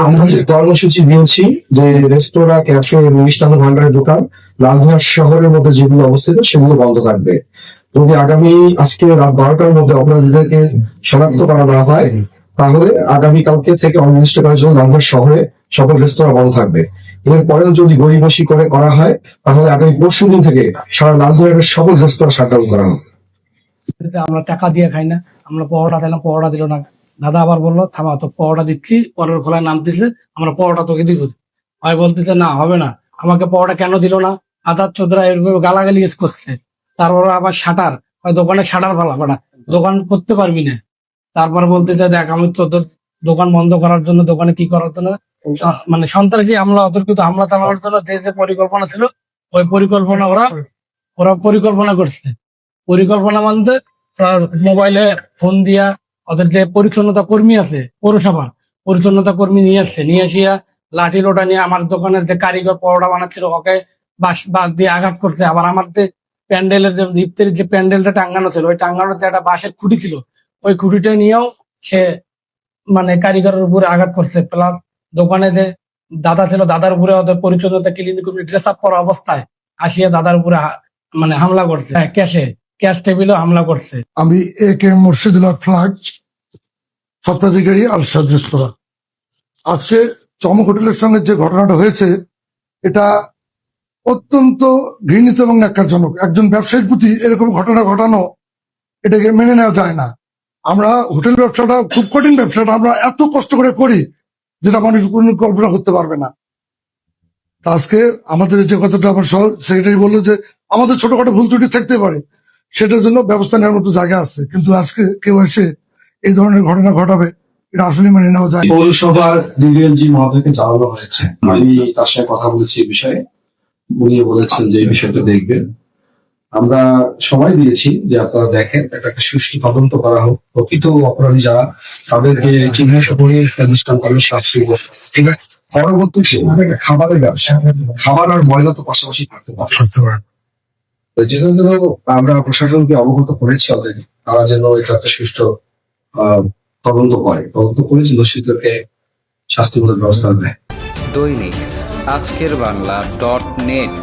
আমরা যে কর্মসূচি দিয়েছি যে রেস্তোরাঁ, ক্যাফে, মিষ্টান্ন ভান্ডারের দোকান লালমিয়া শহরের মধ্যে যেগুলো অবস্থিত সেগুলো বন্ধ থাকবে। যদি আগামী আজকে রাত 12টার মধ্যে অপরাধীদেরকে শনাক্ত করা না হয়, তাহলে আগামীকালকে থেকে অনির্দিষ্টকালের জন্য লালমিয়া শহরে সকল রেস্তোরাঁ বন্ধ থাকবে। এরপরেও যদি গড়িমসি করে করা হয়, তাহলে আগামী পরশু দিন থেকে সারা লালমিয়ার সকল রেস্তোরাঁ শাটডাউন করা হবে। আমরা টাকা দিয়ে খাই না, আমরা পরোটা দিলাম, পরোটা দিল না। দাদা আবার বললো থামা, তো পরোটা দিচ্ছি, পরের খোলায় নাম দিচ্ছে, আমরা পরোটা তোকে দিব। হয় বলতেছে না হবে না, আমাকে পরোটা কেন দিল না, আদার চোদরা এরকম গালাগালি ইউজ করছে। তারপর আবার শাটার, দোকানে শাটার ফেলা বেড়া, দোকান করতে পারবি না। তারপর বলতেছে দেখ আমি তোদের দোকান বন্ধ করার জন্য, দোকানে কি করার জন্য, মানে সন্ত্রাসী হামলা, অতর্কিত হামলা চালানোর জন্য যে পরিকল্পনা ছিল, ওই পরিকল্পনা ওরা পরিকল্পনা করছে। পরিকল্পনা মানতে মোবাইলে ফোন দিয়া ওদের যে পরিচ্ছন্নতা কর্মী আছে পৌরসভা, পরিচ্ছন্নতা কর্মী নিয়ে আসিয়া লাঠি লোটা নিয়ে আমার দোকানের যে কারিগর পরোটা বানাচ্ছিল ওকে বাস দিয়ে আঘাত করতে। আবার আমার যে প্যান্ডেলের যে ইফতারির যে প্যান্ডেলটা টাঙ্গানো ছিল, ওই টাঙ্গানোর যে একটা বাঁশের খুঁটি ছিল, ওই খুঁটিটা নিয়েও সে মানে কারিগরের উপরে আঘাত করছে। প্লাস দোকানে যে দাদা ছিল, দাদার উপরে ওদের পরিচ্ছন্নতা ক্লিনিক ড্রেস আপ করা অবস্থায় আসিয়া দাদার উপরে মানে হামলা করছে। ক্যাশ টেবিলও হামলা করছে। আমি এ কে মুর্শিদুল্লাহ ফ্লাগ, স্বত্বাধিকারী আলসাদ রেস্তোরাঁ। আজকে চমক হোটেলের সঙ্গে যে ঘটনাটা হয়েছে, এটা অত্যন্ত ঘৃণিত এবং ন্যাক্কারজনক। একজন ব্যবসায়ীর প্রতি এরকম ঘটনা ঘটানো, এটাকে মেনে নেওয়া যায় না। আমরা হোটেল ব্যবসাটা খুব কঠিন ব্যবসাটা আমরা এত কষ্ট করে করি, যেটা মানুষ কোনো কল্পনা করতে পারবে না। আজকে আমাদের যে কথাটা আমার সেক্রেটারি বললো যে আমাদের ছোটখাটো ভুল ত্রুটি থাকতে পারে, সেটার জন্য ব্যবস্থা নেওয়ার মতো জায়গা আছে, কিন্তু আজকে কেউ এসে এই ধরনের ঘটনা ঘটাবে, এটা আসলে মেনে নেওয়া যায়। পৌরসভার ডিডিএলজি মহোদয়কে জানানো হয়েছে, আমি তার সাথে কথা বলেছি এই বিষয়ে। উনি বলেছেন যে এই বিষয়টা দেখবেন। আমরা সময় দিয়েছি যে আপনারা দেখেন, একটা সুষ্ঠু তদন্ত করা হোক, প্রকৃত অপরাধী যারা তাদেরকে চিহ্নিত করে দৃষ্টান্তমূলক শাস্তি দেওয়া। ঠিক আছে, পরবর্তীতে খাবারের ব্যবসা, খাবার আর ময়লা তো পাশাপাশি থাকতে পারে। যেটা যেন আমরা প্রশাসনকে অবগত করেছি অলরেডি, তারা যেন এটা একটা সুষ্ঠু তদন্ত করে যে দোষীদেরকে শাস্তিমূলক ব্যবস্থা নেয়। দৈনিক আজকের বাংলা .net